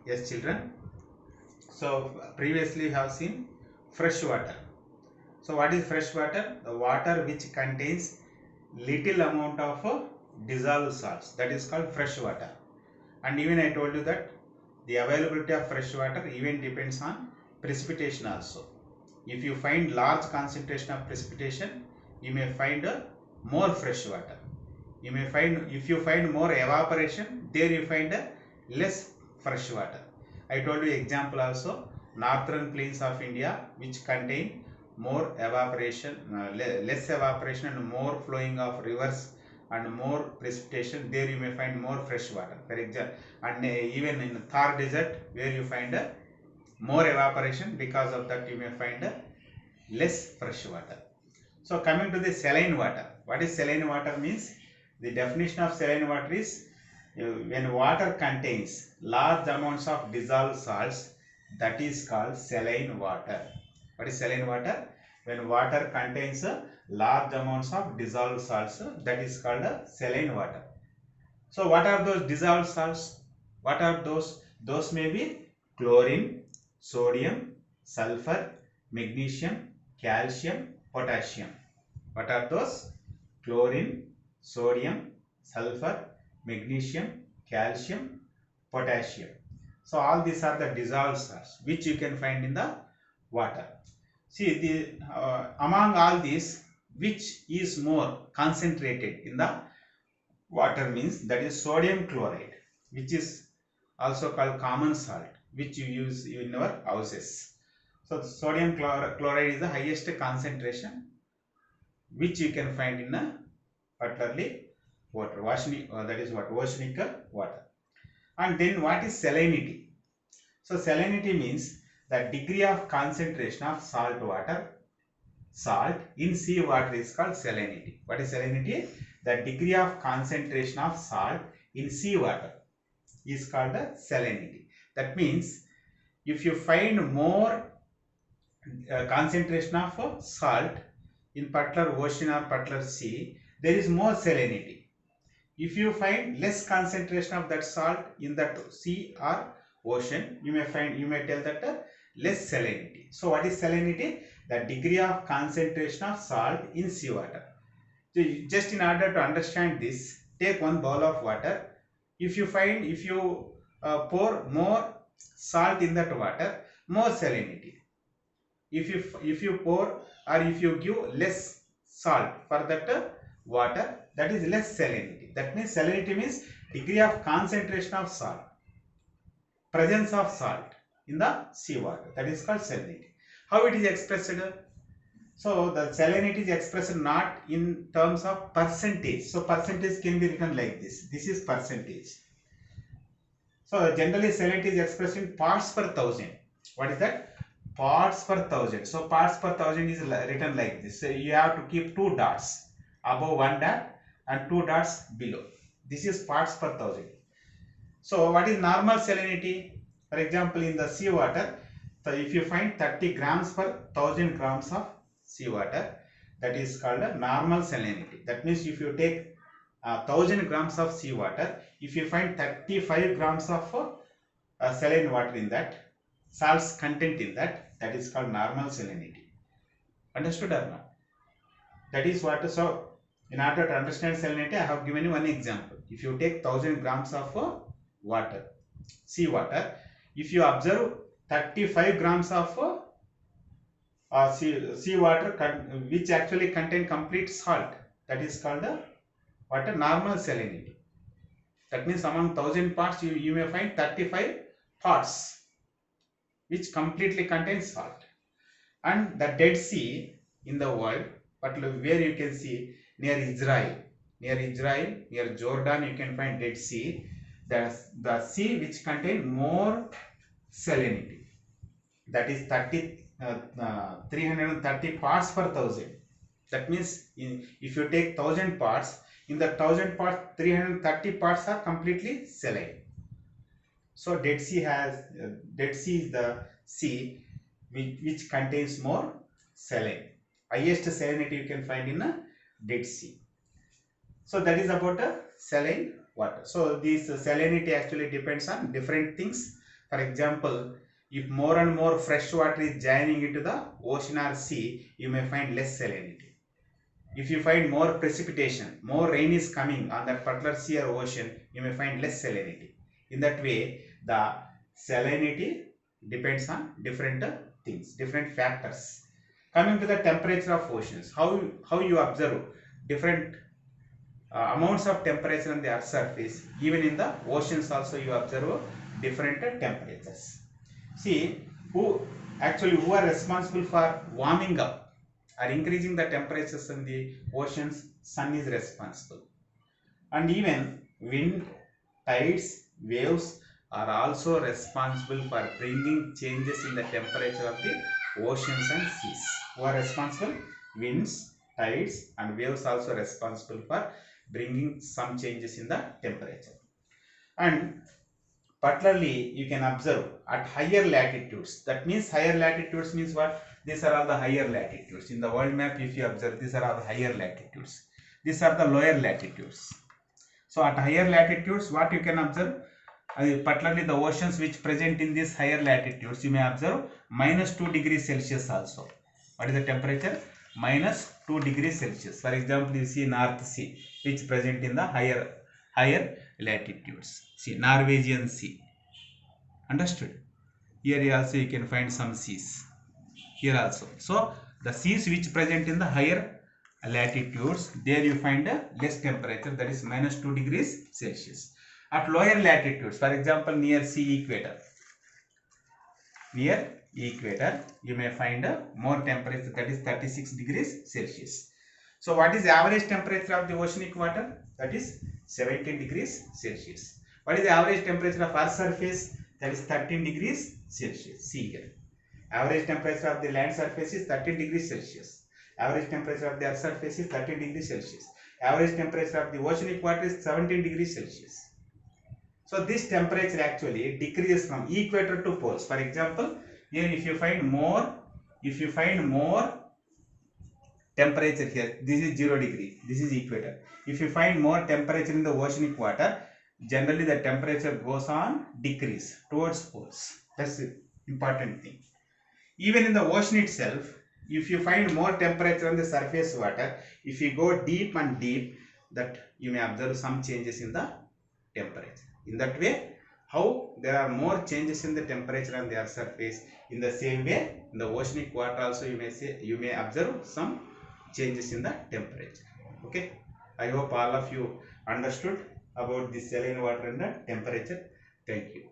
Yes, children. So previously we have seen fresh water. So what is fresh water? The water which contains little amount of dissolved salts. That is called fresh water. And even I told you that the availability of fresh water even depends on precipitation also. If you find large concentration of precipitation, you may find more fresh water. You may find, if you find more evaporation, there you find less fresh water. I told you example also, northern plains of India which contain more evaporation, less evaporation and more flowing of rivers and more precipitation, there you may find more fresh water. For example, and even in Thar desert where you find more evaporation, because of that you may find less fresh water. So coming to the saline water, what is saline water means? The definition of saline water is when water contains large amounts of dissolved salts, that is called saline water. What is saline water? When water contains large amounts of dissolved salts, that is called saline water. So what are those dissolved salts? What are those? Those may be chlorine, sodium, sulfur, magnesium, calcium, potassium. What are those? Chlorine, sodium, sulfur, magnesium, calcium, potassium. So all these are the dissolved salts which you can find in the water. See, among all these, which is more concentrated in the water means, that is sodium chloride, which is also called common salt, which you use in our houses. So sodium chloride is the highest concentration which you can find in a particularly water, that is what oceanic water. And then what is salinity? So salinity means the degree of concentration of salt in sea water is called salinity. What is salinity? The degree of concentration of salt in sea water is called the salinity. That means if you find more concentration of salt in particular ocean or particular sea, there is more salinity. If you find less concentration of that salt in that sea or ocean, you may tell that less salinity. So what is salinity? The degree of concentration of salt in seawater. So just in order to understand this, take one bowl of water. If you pour more salt in that water, more salinity. If you pour or if you give less salt for that water, that is less salinity. That means salinity means degree of concentration of salt, presence of salt in the seawater. That is called salinity. How it is expressed? So the salinity is expressed not in terms of percentage. So percentage can be written like this. This is percentage. So generally salinity is expressed in parts per thousand. What is that? Parts per thousand. So parts per thousand is written like this. So you have to keep two dots above one dot and two dots below. This is parts per thousand. So what is normal salinity? For example, in the seawater, so if you find 30 grams per 1000 grams of seawater, that is called a normal salinity. That means if you take 1000 grams of seawater, if you find 35 grams of saline water in that, salts content in that, that is called normal salinity. Understood or not? That is what. So in order to understand salinity, I have given you one example. If you take 1000 grams of water, seawater, if you observe 35 grams of seawater which actually contain complete salt, that is called what a normal salinity. That means among 1000 parts you may find 35 parts which completely contain salt. And the Dead Sea in the world, particularly where you can see near Israel, near Jordan, you can find Dead Sea. The sea which contain more salinity, that is 330 parts per thousand. That means if you take 1000 parts, in the 1000 parts, 330 parts are completely saline. So Dead Sea is the sea which contains more saline. Highest salinity you can find in a Dead Sea. So that is about a saline water. So this salinity actually depends on different things. For example, if more and more fresh water is joining into the ocean or sea, you may find less salinity. If you find more precipitation, more rain is coming on that particular sea or ocean, you may find less salinity. In that way, the salinity depends on different things, different factors. Coming to the temperature of oceans, how you observe different amounts of temperature on the earth's surface. Even in the oceans also you observe different temperatures. See, who are responsible for warming up or increasing the temperatures in the oceans? Sun is responsible. And even wind, tides, waves are also responsible for bringing changes in the temperature of the oceans and seas. Who are responsible? Winds, tides and waves also responsible for bringing some changes in the temperature. And particularly you can observe at higher latitudes. That means higher latitudes means what? These are all the higher latitudes. In the world map, if you observe, these are all the higher latitudes. These are the lower latitudes. So at higher latitudes, what you can observe? Particularly the oceans which present in these higher latitudes, you may observe -2 degrees Celsius also. What is the temperature? -2 degrees Celsius. For example, you see North Sea, which present in the higher latitudes. See Norwegian Sea. Understood? Here also you can find some seas. Here also. So the seas which present in the higher latitudes, there you find a less temperature, that is -2 degrees Celsius. At lower latitudes, for example near sea equator, you may find a more temperature, that is 36 degrees Celsius. So what is the average temperature of the oceanic water? That is 17 degrees Celsius. What is the average temperature of Earth's surface? That is 13 degrees Celsius. See here. Average temperature of the land surface is 13 degrees Celsius. Average temperature of the Earth's surface is 13 degrees Celsius. Average temperature of the oceanic water is 17 degrees Celsius. So this temperature actually decreases from equator to poles. For example, here if you find more temperature here, this is 0 degree, this is equator. If you find more temperature in the oceanic water, generally the temperature goes on decrease towards poles. That's the important thing. Even in the ocean itself, if you find more temperature on the surface water, if you go deep and deep, that you may observe some changes in the temperature. In that way, how there are more changes in the temperature on the earth's surface, in the same way in the oceanic water also you may observe some changes in the temperature. Okay, I hope all of you understood about the saline water and the temperature. Thank you.